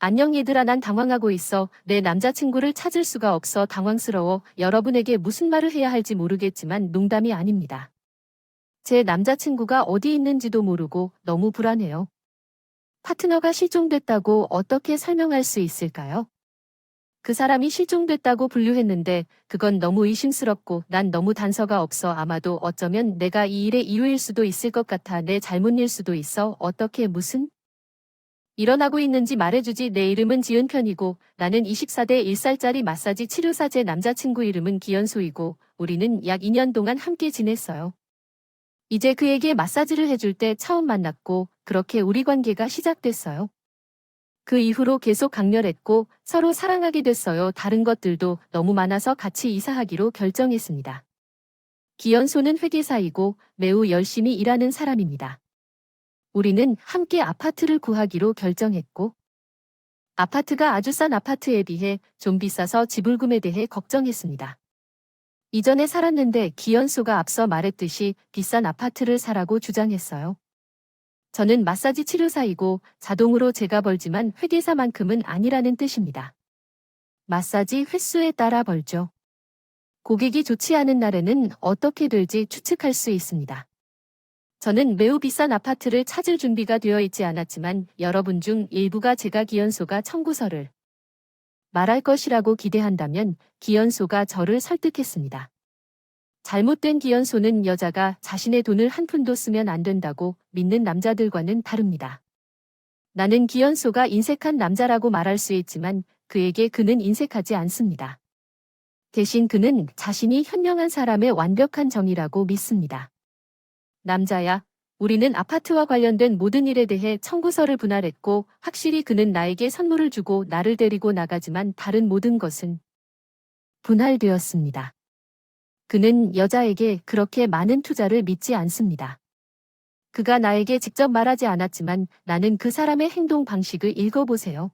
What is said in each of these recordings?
안녕 얘들아, 난 당황하고 있어. 내 남자친구를 찾을 수가 없어 당황스러워. 여러분에게 무슨 말을 해야 할지 모르겠지만 농담이 아닙니다. 제 남자친구가 어디 있는지도 모르고 너무 불안해요. 파트너가 실종됐다고 어떻게 설명할 수 있을까요? 그 사람이 실종됐다고 분류했는데 그건 너무 의심스럽고 난 너무 단서가 없어. 아마도 어쩌면 내가 이 일의 이유일 수도 있을 것 같아. 내 잘못일 수도 있어. 어떻게 무슨 일어나고 있는지 말해주지. 내 이름은 지은편이고 나는 24대 1살짜리 마사지 치료사. 제 남자친구 이름은 기현소이고 우리는 약 2년 동안 함께 지냈어요. 이제 그에게 마사지를 해줄 때 처음 만났고 그렇게 우리 관계가 시작됐어요. 그 이후로 계속 강렬했고 서로 사랑하게 됐어요. 다른 것들도 너무 많아서 같이 이사하기로 결정했습니다. 기현소는 회계사이고 매우 열심히 일하는 사람입니다. 우리는 함께 아파트를 구하기로 결정했고 아파트가 아주 싼 아파트에 비해 좀 비싸서 지불금에 대해 걱정했습니다. 이전에 살았는데 기현소가 앞서 말했듯이 비싼 아파트를 사라고 주장했어요. 저는 마사지 치료사이고 자동으로 제가 벌지만 회계사만큼은 아니라는 뜻입니다. 마사지 횟수에 따라 벌죠. 고객이 좋지 않은 날에는 어떻게 될지 추측할 수 있습니다. 저는 매우 비싼 아파트를 찾을 준비가 되어 있지 않았지만 여러분 중 일부가 제가 기현소가 청구서를 말할 것이라고 기대한다면 기현소가 저를 설득했습니다. 잘못된 기현소는 여자가 자신의 돈을 한 푼도 쓰면 안 된다고 믿는 남자들과는 다릅니다. 나는 기현소가 인색한 남자라고 말할 수 있지만 그에게 그는 인색하지 않습니다. 대신 그는 자신이 현명한 사람의 완벽한 정의라고 믿습니다. 남자야, 우리는 아파트와 관련된 모든 일에 대해 청구서를 분할했고 확실히 그는 나에게 선물을 주고 나를 데리고 나가지만 다른 모든 것은 분할되었습니다. 그는 여자에게 그렇게 많은 투자를 믿지 않습니다. 그가 나에게 직접 말하지 않았지만 나는 그 사람의 행동 방식을 읽어보세요.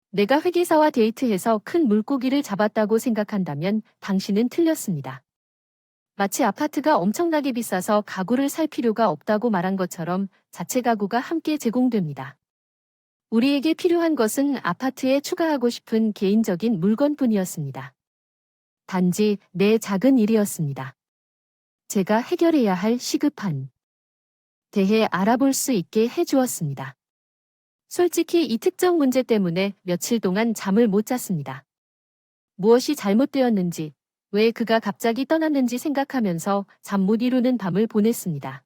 내가 회계사와 데이트해서 큰 물고기를 잡았다고 생각한다면 당신은 틀렸습니다. 마치 아파트가 엄청나게 비싸서 가구를 살 필요가 없다고 말한 것처럼 자체 가구가 함께 제공됩니다. 우리에게 필요한 것은 아파트에 추가하고 싶은 개인적인 물건뿐이었습니다. 단지 내 작은 일이었습니다. 제가 해결해야 할 시급한 대해 알아볼 수 있게 해주었습니다. 솔직히 이 특정 문제 때문에 며칠 동안 잠을 못 잤습니다. 무엇이 잘못되었는지, 왜 그가 갑자기 떠났는지 생각하면서 잠 못 이루는 밤을 보냈습니다.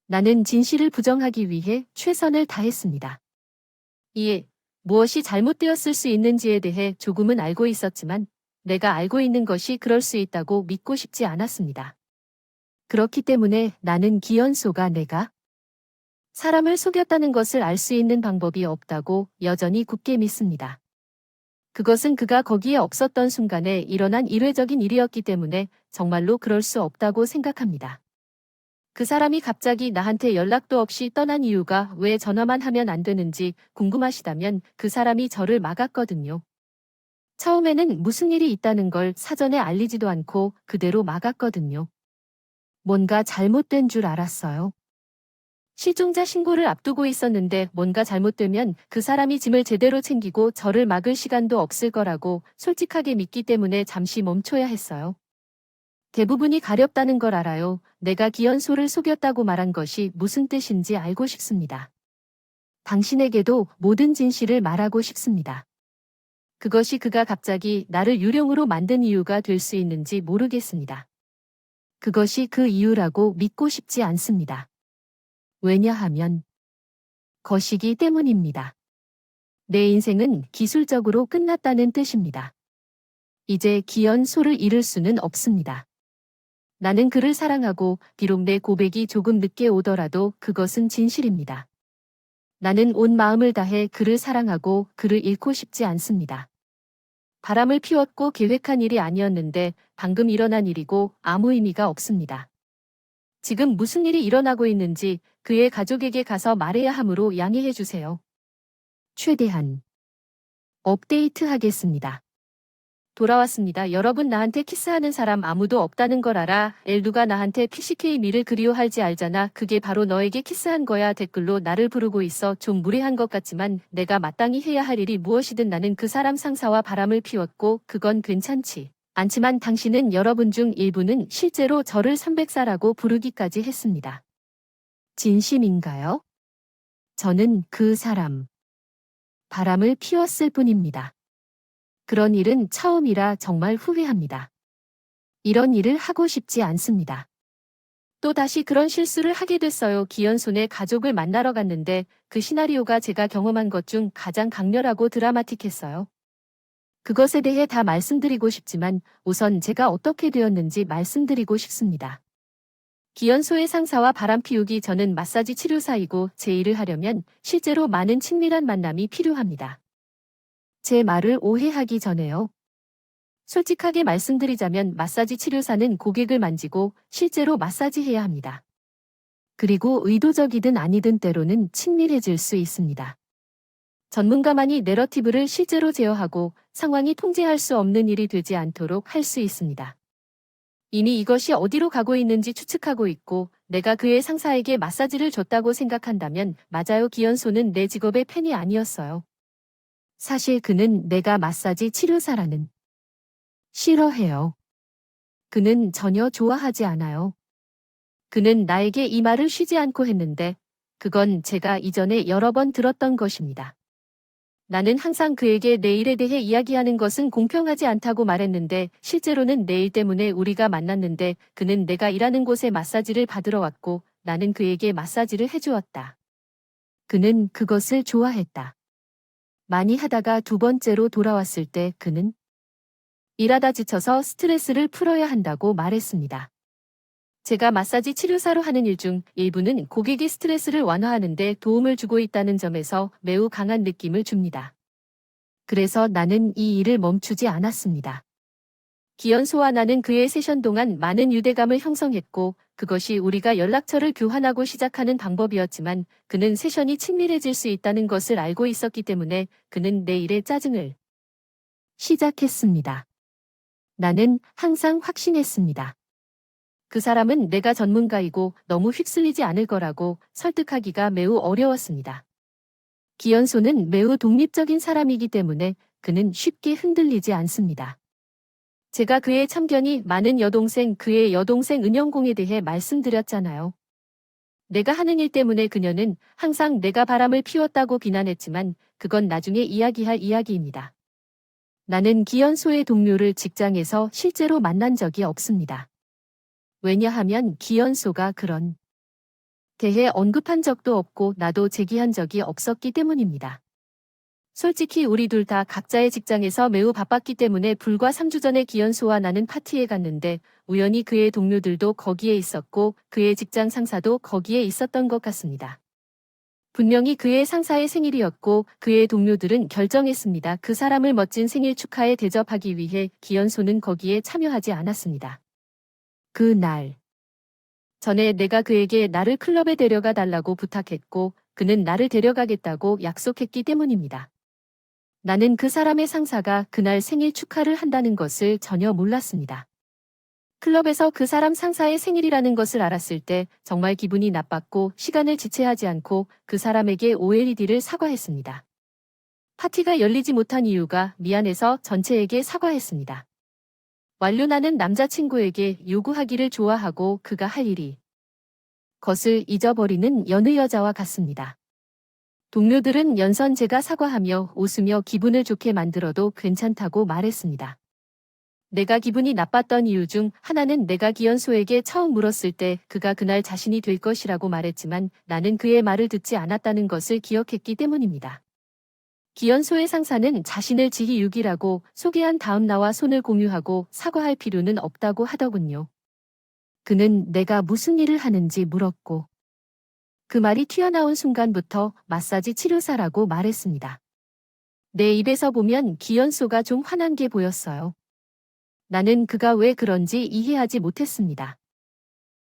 나는 진실을 부정하기 위해 최선을 다했습니다. 이에 무엇이 잘못되었을 수 있는지에 대해 조금은 알고 있었지만 내가 알고 있는 것이 그럴 수 있다고 믿고 싶지 않았습니다. 그렇기 때문에 나는 기현소가 내가 사람을 속였다는 것을 알 수 있는 방법이 없다고 여전히 굳게 믿습니다. 그것은 그가 거기에 없었던 순간에 일어난 일회적인 일이었기 때문에 정말로 그럴 수 없다고 생각합니다. 그 사람이 갑자기 나한테 연락도 없이 떠난 이유가 왜 전화만 하면 안 되는지 궁금하시다면 그 사람이 저를 막았거든요. 처음에는 무슨 일이 있다는 걸 사전에 알리지도 않고 그대로 막았거든요. 뭔가 잘못된 줄 알았어요. 실종자 신고를 앞두고 있었는데 뭔가 잘못되면 그 사람이 짐을 제대로 챙기고 저를 막을 시간도 없을 거라고 솔직하게 믿기 때문에 잠시 멈춰야 했어요. 대부분이 가렵다는 걸 알아요. 내가 기현소를 속였다고 말한 것이 무슨 뜻인지 알고 싶습니다. 당신에게도 모든 진실을 말하고 싶습니다. 그것이 그가 갑자기 나를 유령으로 만든 이유가 될 수 있는지 모르겠습니다. 그것이 그 이유라고 믿고 싶지 않습니다. 왜냐하면 것이기 때문입니다. 내 인생은 기술적으로 끝났다는 뜻입니다. 이제 기현소를 잃을 수는 없습니다. 나는 그를 사랑하고 비록 내 고백이 조금 늦게 오더라도 그것은 진실입니다. 나는 온 마음을 다해 그를 사랑하고 그를 잃고 싶지 않습니다. 바람을 피웠고 계획한 일이 아니었는데 방금 일어난 일이고 아무 의미가 없습니다. 지금 무슨 일이 일어나고 있는지 그의 가족에게 가서 말해야 하므로 양해해 주세요. 최대한 업데이트 하겠습니다. 돌아왔습니다. 여러분, 나한테 키스하는 사람 아무도 없다는 걸 알아? 누가 나한테 PCK 미를 그리워할지 알잖아. 그게 바로 너에게 키스한 거야. 댓글로 나를 부르고 있어. 좀 무례한 것 같지만 내가 마땅히 해야 할 일이 무엇이든 나는 그 사람 상사와 바람을 피웠고 그건 괜찮지 않지만 당신은 여러분 중 일부는 실제로 저를 300사라고 부르기까지 했습니다. 진심인가요? 저는 그 사람 바람을 피웠을 뿐입니다. 그런 일은 처음이라 정말 후회합니다. 이런 일을 하고 싶지 않습니다. 또다시 그런 실수를 하게 됐어요. 기현손의 가족을 만나러 갔는데 그 시나리오가 제가 경험한 것 중 가장 강렬하고 드라마틱했어요. 그것에 대해 다 말씀드리고 싶지만 우선 제가 어떻게 되었는지 말씀드리고 싶습니다. 기현소의 상사와 바람 피우기 저는 마사지 치료사이고 제 일을 하려면 실제로 많은 친밀한 만남이 필요합니다. 제 말을 오해하기 전에요. 솔직하게 말씀드리자면 마사지 치료사는 고객을 만지고 실제로 마사지해야 합니다. 그리고 의도적이든 아니든 때로는 친밀해질 수 있습니다. 전문가만이 내러티브를 실제로 제어하고 상황이 통제할 수 없는 일이 되지 않도록 할 수 있습니다. 이미 이것이 어디로 가고 있는지 추측하고 있고 내가 그의 상사에게 마사지를 줬다고 생각한다면 맞아요. 기현소는 내 직업의 팬이 아니었어요. 사실 그는 내가 마사지 치료사라는 싫어해요. 그는 전혀 좋아하지 않아요. 그는 나에게 이 말을 쉬지 않고 했는데 그건 제가 이전에 여러 번 들었던 것입니다. 나는 항상 그에게 내 일에 대해 이야기하는 것은 공평하지 않다고 말했는데 실제로는 내 일 때문에 우리가 만났는데 그는 내가 일하는 곳에 마사지를 받으러 왔고 나는 그에게 마사지를 해주었다. 그는 그것을 좋아했다. 많이 하다가 두 번째로 돌아왔을 때 그는 일하다 지쳐서 스트레스를 풀어야 한다고 말했습니다. 제가 마사지 치료사로 하는 일 중 일부는 고객의 스트레스를 완화하는 데 도움을 주고 있다는 점에서 매우 강한 느낌을 줍니다. 그래서 나는 이 일을 멈추지 않았습니다. 기현소와 나는 그의 세션 동안 많은 유대감을 형성했고 그것이 우리가 연락처를 교환하고 시작하는 방법이었지만 그는 세션이 친밀해질 수 있다는 것을 알고 있었기 때문에 그는 내 일에 짜증을 시작했습니다. 나는 항상 확신했습니다. 그 사람은 내가 전문가이고 너무 휩쓸리지 않을 거라고 설득하기가 매우 어려웠습니다. 기현소는 매우 독립적인 사람이기 때문에 그는 쉽게 흔들리지 않습니다. 제가 그의 참견이 많은 그의 여동생 은영공에 대해 말씀드렸잖아요. 내가 하는 일 때문에 그녀는 항상 내가 바람을 피웠다고 비난했지만 그건 나중에 이야기할 이야기입니다. 나는 기현소의 동료를 직장에서 실제로 만난 적이 없습니다. 왜냐하면 기현소가 그런 대해 언급한 적도 없고 나도 제기한 적이 없었기 때문입니다. 솔직히 우리 둘 다 각자의 직장에서 매우 바빴기 때문에 불과 3주 전에 기현소와 나는 파티에 갔는데 우연히 그의 동료들도 거기에 있었고 그의 직장 상사도 거기에 있었던 것 같습니다. 분명히 그의 상사의 생일이었고 그의 동료들은 결정했습니다. 그 사람을 멋진 생일 축하에 대접하기 위해 기현소는 거기에 참여하지 않았습니다. 그 날 전에 내가 그에게 나를 클럽에 데려가 달라고 부탁했고 그는 나를 데려가겠다고 약속했기 때문입니다. 나는 그 사람의 상사가 그날 생일 축하를 한다는 것을 전혀 몰랐습니다. 클럽에서 그 사람 상사의 생일이라는 것을 알았을 때 정말 기분이 나빴고 시간을 지체하지 않고 그 사람에게 OLED를 사과했습니다. 파티가 열리지 못한 이유가 미안해서 전체에게 사과했습니다. 완료. 나는 남자친구에게 요구하기를 좋아하고 그가 할 일이 것을 잊어버리는 여느 여자와 같습니다. 동료들은 연선 제가 사과하며 웃으며 기분을 좋게 만들어도 괜찮다고 말했습니다. 내가 기분이 나빴던 이유 중 하나는 내가 기현소에게 처음 물었을 때 그가 그날 자신이 될 것이라고 말했지만 나는 그의 말을 듣지 않았다는 것을 기억했기 때문입니다. 기현소의 상사는 자신을 지희6이라고 소개한 다음 나와 손을 공유하고 사과할 필요는 없다고 하더군요. 그는 내가 무슨 일을 하는지 물었고 그 말이 튀어나온 순간부터 마사지 치료사라고 말했습니다. 내 입에서 보면 기현소가 좀 화난 게 보였어요. 나는 그가 왜 그런지 이해하지 못했습니다.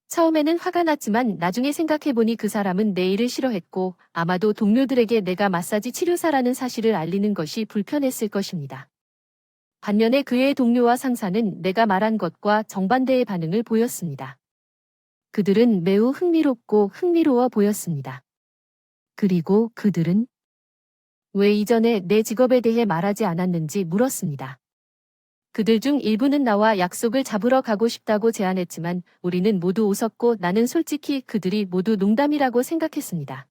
처음에는 화가 났지만 나중에 생각해보니 그 사람은 내 일을 싫어했고 아마도 동료들에게 내가 마사지 치료사라는 사실을 알리는 것이 불편했을 것입니다. 반면에 그의 동료와 상사는 내가 말한 것과 정반대의 반응을 보였습니다. 그들은 매우 흥미롭고 흥미로워 보였습니다. 그리고 그들은 왜 이전에 내 직업에 대해 말하지 않았는지 물었습니다. 그들 중 일부는 나와 약속을 잡으러 가고 싶다고 제안했지만 우리는 모두 웃었고 나는 솔직히 그들이 모두 농담이라고 생각했습니다.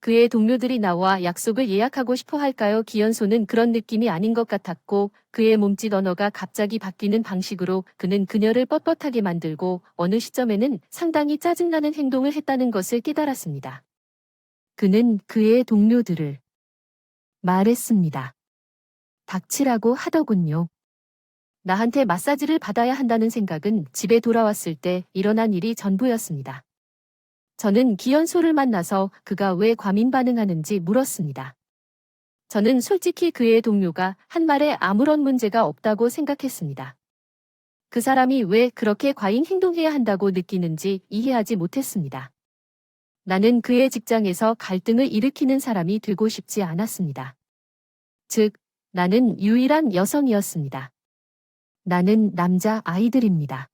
그의 동료들이 나와 약속을 예약하고 싶어 할까요? 기현소는 그런 느낌이 아닌 것 같았고 그의 몸짓 언어가 갑자기 바뀌는 방식으로 그는 그녀를 뻣뻣하게 만들고 어느 시점에는 상당히 짜증나는 행동을 했다는 것을 깨달았습니다. 그는 그의 동료들을 말했습니다. 닥치라고 하더군요. 나한테 마사지를 받아야 한다는 생각은 집에 돌아왔을 때 일어난 일이 전부였습니다. 저는 기현소를 만나서 그가 왜 과민 반응하는지 물었습니다. 저는 솔직히 그의 동료가 한 말에 아무런 문제가 없다고 생각했습니다. 그 사람이 왜 그렇게 과잉 행동해야 한다고 느끼는지 이해하지 못했습니다. 나는 그의 직장에서 갈등을 일으키는 사람이 되고 싶지 않았습니다. 즉, 나는 유일한 여성이었습니다. 나는 남자 아이들입니다.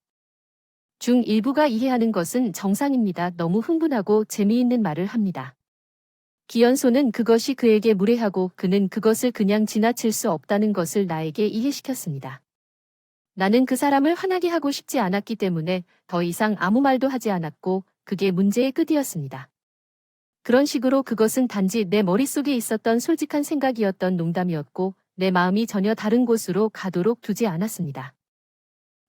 중 일부가 이해하는 것은 정상입니다. 너무 흥분하고 재미있는 말을 합니다. 기현소는 그것이 그에게 무례하고 그는 그것을 그냥 지나칠 수 없다는 것을 나에게 이해시켰습니다. 나는 그 사람을 화나게 하고 싶지 않았기 때문에 더 이상 아무 말도 하지 않았고 그게 문제의 끝이었습니다. 그런 식으로 그것은 단지 내 머릿속에 있었던 솔직한 생각이었던 농담이었고 내 마음이 전혀 다른 곳으로 가도록 두지 않았습니다.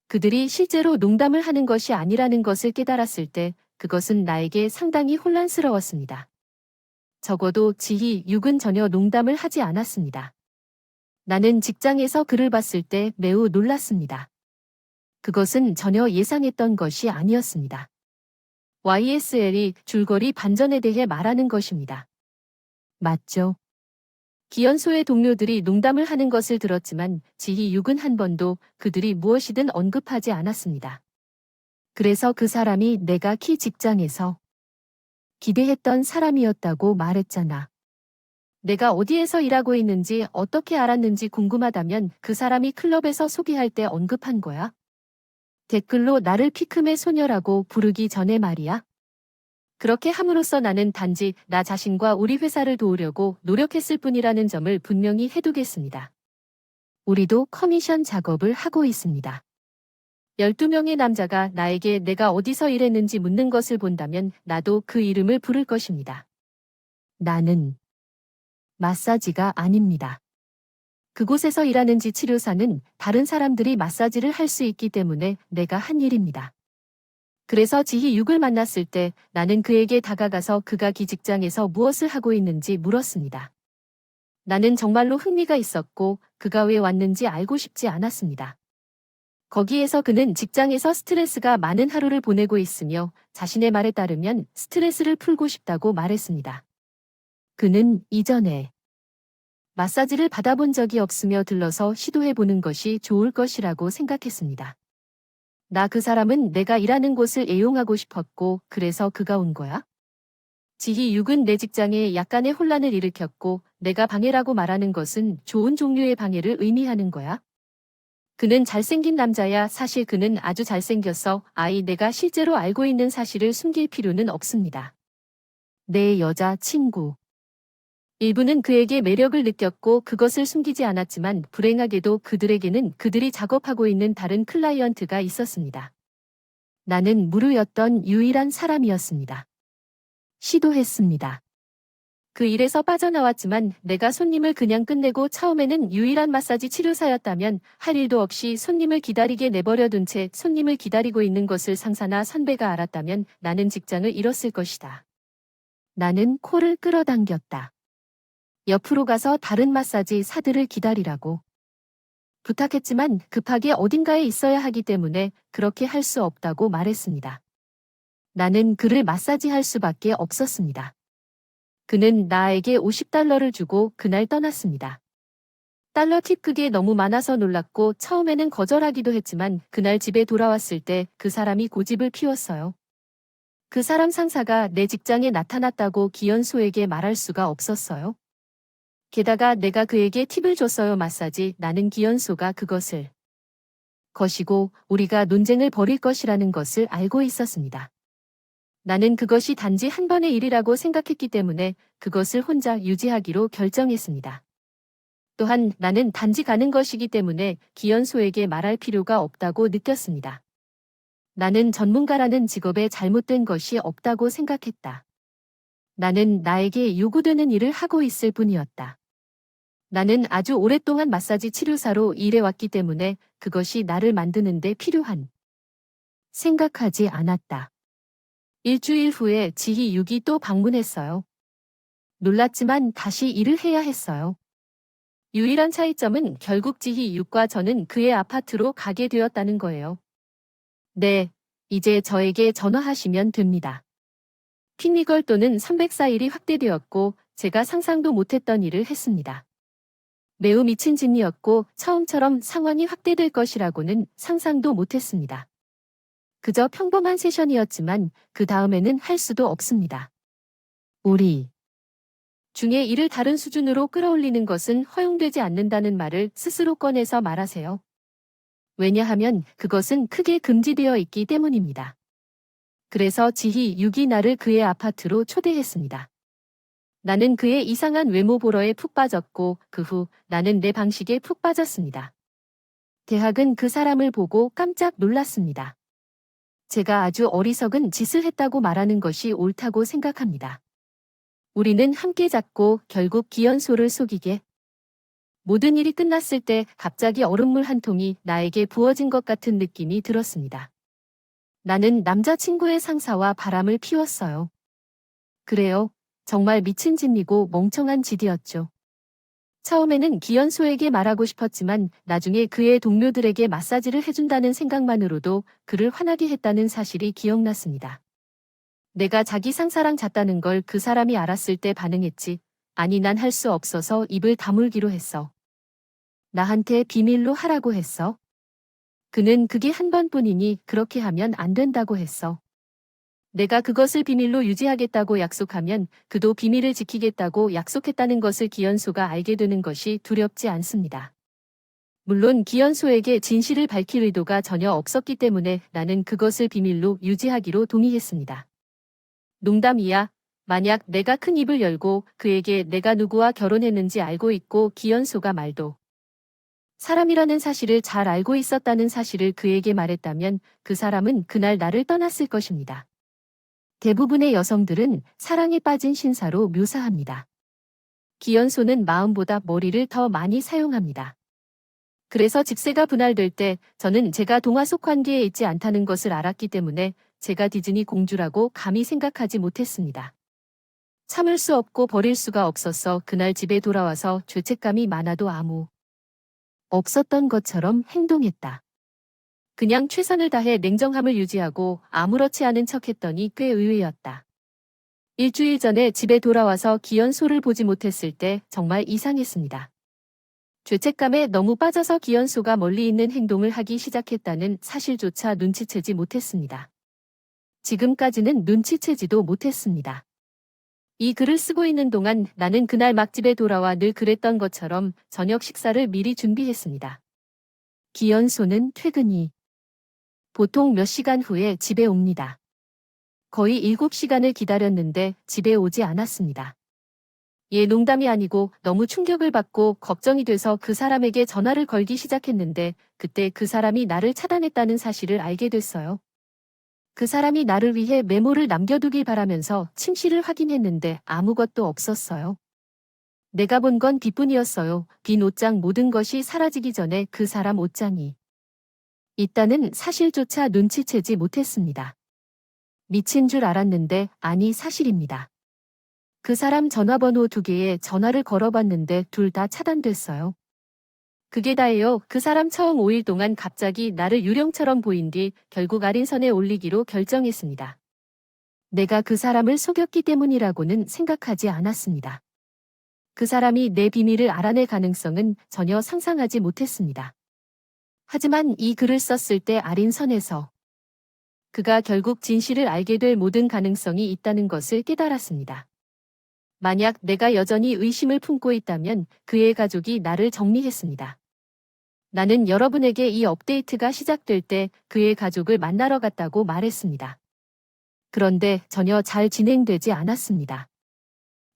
그들이 실제로 농담을 하는 것이 아니라는 것을 깨달았을 때 그것은 나에게 상당히 혼란스러웠습니다. 적어도 지희 6은 전혀 농담을 하지 않았습니다. 나는 직장에서 그를 봤을 때 매우 놀랐습니다. 그것은 전혀 예상했던 것이 아니었습니다. YSL이 줄거리 반전에 대해 말하는 것입니다. 맞죠? 기현소의 동료들이 농담을 하는 것을 들었지만 지희 6은 한 번도 그들이 무엇이든 언급하지 않았습니다. 그래서 그 사람이 내가 키 직장에서 기대했던 사람이었다고 말했잖아. 내가 어디에서 일하고 있는지 어떻게 알았는지 궁금하다면 그 사람이 클럽에서 소개할 때 언급한 거야? 댓글로 나를 피크메 소녀라고 부르기 전에 말이야. 그렇게 함으로써 나는 단지 나 자신과 우리 회사를 도우려고 노력했을 뿐이라는 점을 분명히 해두겠습니다. 우리도 커미션 작업을 하고 있습니다. 12명의 남자가 나에게 내가 어디서 일했는지 묻는 것을 본다면 나도 그 이름을 부를 것입니다. 나는 마사지가 아닙니다. 그곳에서 일하는지 치료사는 다른 사람들이 마사지를 할 수 있기 때문에 내가 한 일입니다. 그래서 지희 6을 만났을 때 나는 그에게 다가가서 그가 기 직장에서 무엇을 하고 있는지 물었습니다. 나는 정말로 흥미가 있었고 그가 왜 왔는지 알고 싶지 않았습니다. 거기에서 그는 직장에서 스트레스가 많은 하루를 보내고 있으며 자신의 말에 따르면 스트레스를 풀고 싶다고 말했습니다. 그는 이전에 마사지를 받아본 적이 없으며 들러서 시도해보는 것이 좋을 것이라고 생각했습니다. 나 그 사람은 내가 일하는 곳을 애용하고 싶었고 그래서 그가 온 거야? 지희 6은 내 직장에 약간의 혼란을 일으켰고 내가 방해라고 말하는 것은 좋은 종류의 방해를 의미하는 거야? 그는 잘생긴 남자야. 사실 그는 아주 잘생겼어. 내가 실제로 알고 있는 사실을 숨길 필요는 없습니다. 내 여자 친구. 일부는 그에게 매력을 느꼈고 그것을 숨기지 않았지만 불행하게도 그들에게는 그들이 작업하고 있는 다른 클라이언트가 있었습니다. 나는 무료였던 유일한 사람이었습니다. 시도했습니다. 그 일에서 빠져나왔지만 내가 손님을 그냥 끝내고 처음에는 유일한 마사지 치료사였다면 할 일도 없이 손님을 기다리게 내버려둔 채 손님을 기다리고 있는 것을 상사나 선배가 알았다면 나는 직장을 잃었을 것이다. 나는 코를 끌어당겼다. 옆으로 가서 다른 마사지 사들을 기다리라고 부탁했지만 급하게 어딘가에 있어야 하기 때문에 그렇게 할 수 없다고 말했습니다. 나는 그를 마사지할 수밖에 없었습니다. 그는 나에게 $50를 주고 그날 떠났습니다. 달러 팁 그게 너무 많아서 놀랐고 처음에는 거절하기도 했지만 그날 집에 돌아왔을 때 그 사람이 고집을 피웠어요. 그 사람 상사가 내 직장에 나타났다고 기현소에게 말할 수가 없었어요. 게다가 내가 그에게 팁을 줬어요. 마사지. 나는 기연소가 그것을 것이고 우리가 논쟁을 벌일 것이라는 것을 알고 있었습니다. 나는 그것이 단지 한 번의 일이라고 생각했기 때문에 그것을 혼자 유지하기로 결정했습니다. 또한 나는 단지 가는 것이기 때문에 기연소에게 말할 필요가 없다고 느꼈습니다. 나는 전문가라는 직업에 잘못된 것이 없다고 생각했다. 나는 나에게 요구되는 일을 하고 있을 뿐이었다. 나는 아주 오랫동안 마사지 치료사로 일해왔기 때문에 그것이 나를 만드는 데 필요한 생각하지 않았다. 일주일 후에 지희 6이 또 방문했어요. 놀랐지만 다시 일을 해야 했어요. 유일한 차이점은 결국 지희 6과 저는 그의 아파트로 가게 되었다는 거예요. 네, 이제 저에게 전화하시면 됩니다. 피니걸 또는 304일이 확대되었고 제가 상상도 못했던 일을 했습니다. 매우 미친 짓이었고 처음처럼 상황이 확대될 것이라고는 상상도 못했습니다. 그저 평범한 세션이었지만 그 다음에는 할 수도 없습니다. 우리 중에 이를 다른 수준으로 끌어올리는 것은 허용되지 않는다는 말을 스스로 꺼내서 말하세요. 왜냐하면 그것은 크게 금지되어 있기 때문입니다. 그래서 지희 6이 나를 그의 아파트로 초대했습니다. 나는 그의 이상한 외모 보러에 푹 빠졌고 그 후 나는 내 방식에 푹 빠졌습니다. 대학은 그 사람을 보고 깜짝 놀랐습니다. 제가 아주 어리석은 짓을 했다고 말하는 것이 옳다고 생각합니다. 우리는 함께 잤고 결국 기연소를 속이게. 모든 일이 끝났을 때 갑자기 얼음물 한 통이 나에게 부어진 것 같은 느낌이 들었습니다. 나는 남자친구의 상사와 바람을 피웠어요. 그래요. 정말 미친 짓이고 멍청한 짓이었죠. 처음에는 기연소에게 말하고 싶었지만 나중에 그의 동료들에게 마사지를 해준다는 생각만으로도 그를 화나게 했다는 사실이 기억났습니다. 내가 자기 상사랑 잤다는 걸 그 사람이 알았을 때 반응했지. 아니 난 할 수 없어서 입을 다물기로 했어. 나한테 비밀로 하라고 했어. 그는 그게 한 번뿐이니 그렇게 하면 안 된다고 했어. 내가 그것을 비밀로 유지하겠다고 약속하면 그도 비밀을 지키겠다고 약속했다는 것을 기연소가 알게 되는 것이 두렵지 않습니다. 물론 기연소에게 진실을 밝힐 의도가 전혀 없었기 때문에 나는 그것을 비밀로 유지하기로 동의했습니다. 농담이야. 만약 내가 큰 입을 열고 그에게 내가 누구와 결혼했는지 알고 있고 기연소가 말도 사람이라는 사실을 잘 알고 있었다는 사실을 그에게 말했다면 그 사람은 그날 나를 떠났을 것입니다. 대부분의 여성들은 사랑에 빠진 신사로 묘사합니다. 기연소는 마음보다 머리를 더 많이 사용합니다. 그래서 집세가 분할될 때 저는 제가 동화 속 관계에 있지 않다는 것을 알았기 때문에 제가 디즈니 공주라고 감히 생각하지 못했습니다. 참을 수 없고 버릴 수가 없어서 그날 집에 돌아와서 죄책감이 많아도 아무 없었던 것처럼 행동했다. 그냥 최선을 다해 냉정함을 유지하고 아무렇지 않은 척했더니 꽤 의외였다. 일주일 전에 집에 돌아와서 기연소를 보지 못했을 때 정말 이상했습니다. 죄책감에 너무 빠져서 기연소가 멀리 있는 행동을 하기 시작했다는 사실조차 눈치채지 못했습니다. 지금까지는 눈치채지도 못했습니다. 이 글을 쓰고 있는 동안 나는 그날 막 집에 돌아와 늘 그랬던 것처럼 저녁 식사를 미리 준비했습니다. 기연소는 퇴근이 보통 몇 시간 후에 집에 옵니다. 거의 7시간을 기다렸는데 집에 오지 않았습니다. 농담이 아니고 너무 충격을 받고 걱정이 돼서 그 사람에게 전화를 걸기 시작했는데 그때 그 사람이 나를 차단했다는 사실을 알게 됐어요. 그 사람이 나를 위해 메모를 남겨두길 바라면서 침실을 확인했는데 아무것도 없었어요. 내가 본 건 빗뿐이었어요. 빈 옷장 모든 것이 사라지기 전에 그 사람 옷장이 있다는 사실조차 눈치채지 못했습니다. 미친 줄 알았는데 아니 사실입니다. 그 사람 전화번호 2개에 전화를 걸어봤는데 둘 다 차단됐어요. 그게 다예요. 그 사람 처음 5일 동안 갑자기 나를 유령처럼 보인 뒤 결국 아린선에 올리기로 결정했습니다. 내가 그 사람을 속였기 때문이라고는 생각하지 않았습니다. 그 사람이 내 비밀을 알아낼 가능성은 전혀 상상하지 못했습니다. 하지만 이 글을 썼을 때 아린선에서 그가 결국 진실을 알게 될 모든 가능성이 있다는 것을 깨달았습니다. 만약 내가 여전히 의심을 품고 있다면 그의 가족이 나를 정리했습니다. 나는 여러분에게 이 업데이트가 시작될 때 그의 가족을 만나러 갔다고 말했습니다. 그런데 전혀 잘 진행되지 않았습니다.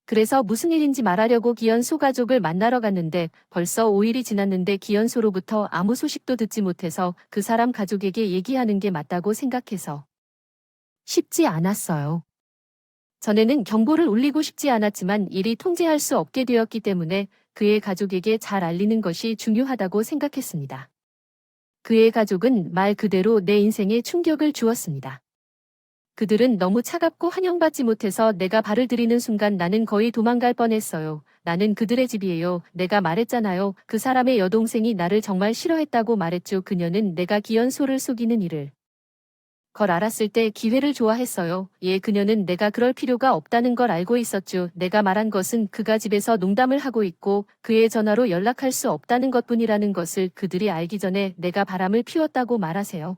그래서 무슨 일인지 말하려고 기현소 가족을 만나러 갔는데 벌써 5일이 지났는데 기현소로부터 아무 소식도 듣지 못해서 그 사람 가족에게 얘기하는 게 맞다고 생각해서 쉽지 않았어요. 전에는 경보를 울리고 싶지 않았지만 일이 통제할 수 없게 되었기 때문에 그의 가족에게 잘 알리는 것이 중요하다고 생각했습니다. 그의 가족은 말 그대로 내 인생에 충격을 주었습니다. 그들은 너무 차갑고 환영받지 못해서 내가 발을 들이는 순간 나는 거의 도망갈 뻔했어요. 나는 그들의 집이에요. 내가 말했잖아요. 그 사람의 여동생이 나를 정말 싫어했다고 말했죠. 그녀는 내가 기현소를 속이는 일을 걸 알았을 때 기회를 좋아했어요. 예, 그녀는 내가 그럴 필요가 없다는 걸 알고 있었죠. 내가 말한 것은 그가 집에서 농담을 하고 있고 그의 전화로 연락할 수 없다는 것뿐이라는 것을 그들이 알기 전에 내가 바람을 피웠다고 말하세요.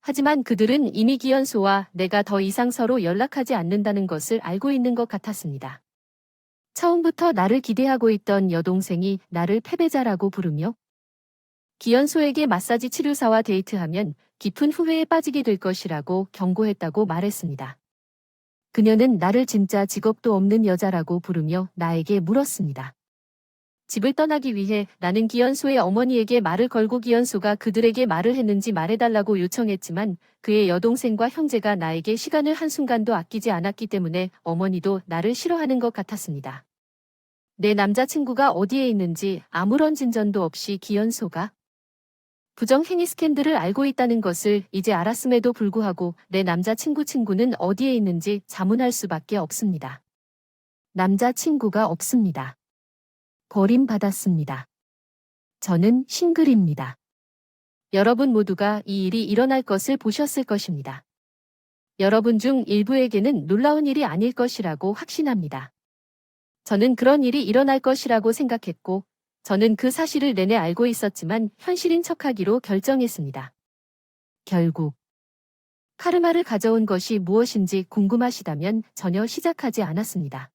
하지만 그들은 이미 기현소와 내가 더 이상 서로 연락하지 않는다는 것을 알고 있는 것 같았습니다. 처음부터 나를 기대하고 있던 여동생이 나를 패배자라고 부르며 기현소에게 마사지 치료사와 데이트하면 깊은 후회에 빠지게 될 것이라고 경고했다고 말했습니다. 그녀는 나를 진짜 직업도 없는 여자라고 부르며 나에게 물었습니다. 집을 떠나기 위해 나는 기현소의 어머니에게 말을 걸고 기현소가 그들에게 말을 했는지 말해달라고 요청했지만 그의 여동생과 형제가 나에게 시간을 한순간도 아끼지 않았기 때문에 어머니도 나를 싫어하는 것 같았습니다. 내 남자친구가 어디에 있는지 아무런 진전도 없이 기현소가 부정행위 스캔들을 알고 있다는 것을 이제 알았음에도 불구하고 내 남자친구는 어디에 있는지 자문할 수밖에 없습니다. 남자친구가 없습니다. 버림받았습니다. 저는 싱글입니다. 여러분 모두가 이 일이 일어날 것을 보셨을 것입니다. 여러분 중 일부에게는 놀라운 일이 아닐 것이라고 확신합니다. 저는 그런 일이 일어날 것이라고 생각했고, 저는 그 사실을 내내 알고 있었지만 현실인 척하기로 결정했습니다. 결국 카르마를 가져온 것이 무엇인지 궁금하시다면 전혀 시작하지 않았습니다.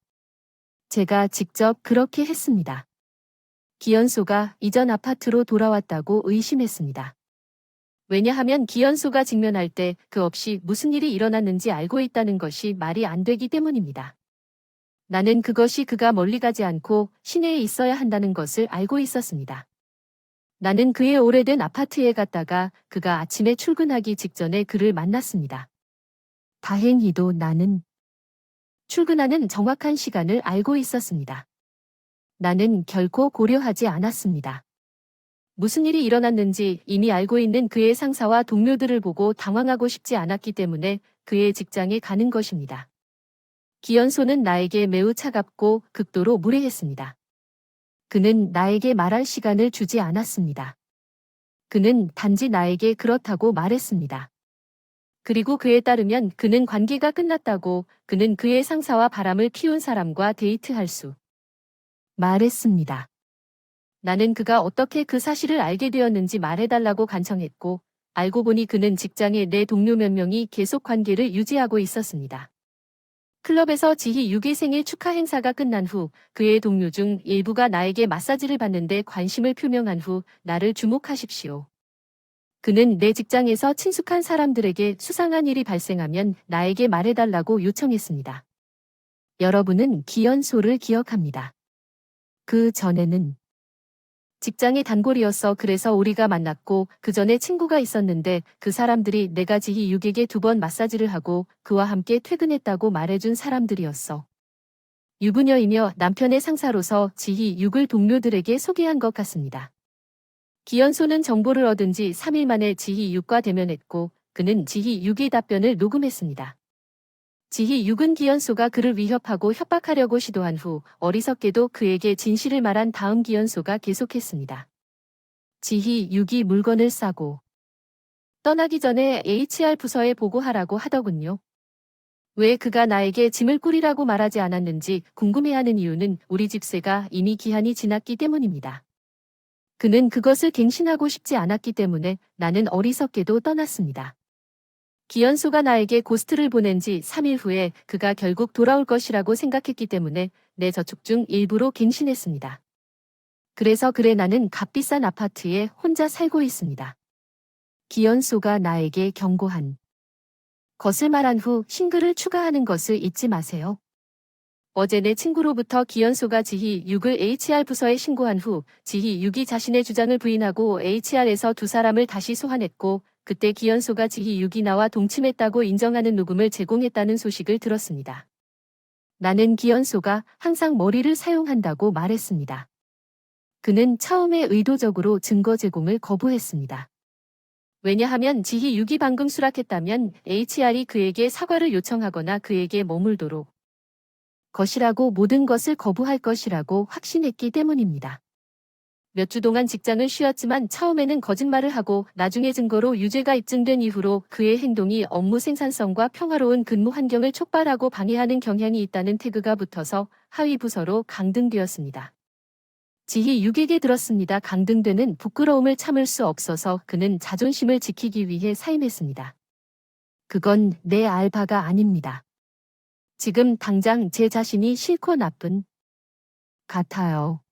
제가 직접 그렇게 했습니다. 기현소가 이전 아파트로 돌아왔다고 의심했습니다. 왜냐하면 기현소가 직면할 때 그 없이 무슨 일이 일어났는지 알고 있다는 것이 말이 안 되기 때문입니다. 나는 그것이 그가 멀리 가지 않고 시내에 있어야 한다는 것을 알고 있었습니다. 나는 그의 오래된 아파트에 갔다가 그가 아침에 출근하기 직전에 그를 만났습니다. 다행히도 나는 출근하는 정확한 시간을 알고 있었습니다. 나는 결코 고려하지 않았습니다. 무슨 일이 일어났는지 이미 알고 있는 그의 상사와 동료들을 보고 당황하고 싶지 않았기 때문에 그의 직장에 가는 것입니다. 기현소는 나에게 매우 차갑고 극도로 무례했습니다. 그는 나에게 말할 시간을 주지 않았습니다. 그는 단지 나에게 그렇다고 말했습니다. 그리고 그에 따르면 그는 관계가 끝났다고, 그는 그의 상사와 바람을 피운 사람과 데이트할 수 말했습니다. 나는 그가 어떻게 그 사실을 알게 되었는지 말해달라고 간청했고, 알고 보니 그는 직장의 내 동료 몇 명이 계속 관계를 유지하고 있었습니다. 클럽에서 지희 6일 생일 축하 행사가 끝난 후 그의 동료 중 일부가 나에게 마사지를 받는데 관심을 표명한 후 나를 주목하십시오. 그는 내 직장에서 친숙한 사람들에게 수상한 일이 발생하면 나에게 말해달라고 요청했습니다. 여러분은 기현소를 기억합니다. 그 전에는 직장의 단골이었어. 그래서 우리가 만났고 그 전에 친구가 있었는데 그 사람들이 내가 지희 6에게 2번 마사지를 하고 그와 함께 퇴근했다고 말해준 사람들이었어. 유부녀이며 남편의 상사로서 지희 6을 동료들에게 소개한 것 같습니다. 기현소는 정보를 얻은 지 3일 만에 지희 6과 대면했고 그는 지희 6의 답변을 녹음했습니다. 지희 6은 기현소가 그를 위협하고 협박하려고 시도한 후 어리석게도 그에게 진실을 말한 다음 기현소가 계속했습니다. 지희 6이 물건을 싸고 떠나기 전에 HR 부서에 보고하라고 하더군요. 왜 그가 나에게 짐을 꾸리라고 말하지 않았는지 궁금해하는 이유는 우리 집세가 이미 기한이 지났기 때문입니다. 그는 그것을 갱신하고 싶지 않았기 때문에 나는 어리석게도 떠났습니다. 기현수가 나에게 고스트를 보낸 지 3일 후에 그가 결국 돌아올 것이라고 생각했기 때문에 내 저축 중 일부로 갱신했습니다. 그래서 그래 나는 값비싼 아파트에 혼자 살고 있습니다. 기현수가 나에게 경고한 것을 말한 후 싱글을 추가하는 것을 잊지 마세요. 어제 내 친구로부터 기현수가 지희 6을 HR 부서에 신고한 후 지희 6이 자신의 주장을 부인하고 HR에서 두 사람을 다시 소환했고 그때 기현수가 지희 6이 나와 동침했다고 인정하는 녹음을 제공했다는 소식을 들었습니다. 나는 기현수가 항상 머리를 사용한다고 말했습니다. 그는 처음에 의도적으로 증거 제공을 거부했습니다. 왜냐하면 지희 6이 방금 수락했다면 HR이 그에게 사과를 요청하거나 그에게 머물도록 것이라고 모든 것을 거부할 것이라고 확신했기 때문입니다. 몇 주 동안 직장을 쉬었지만 처음에는 거짓말을 하고 나중에 증거로 유죄가 입증된 이후로 그의 행동이 업무 생산성과 평화로운 근무 환경을 촉발하고 방해하는 경향이 있다는 태그가 붙어서 하위 부서로 강등되었습니다. 지희 6에게 들었습니다. 강등되는 부끄러움을 참을 수 없어서 그는 자존심을 지키기 위해 사임했습니다. 그건 내 알바가 아닙니다. 지금 당장 제 자신이 싫고 나쁜 같아요.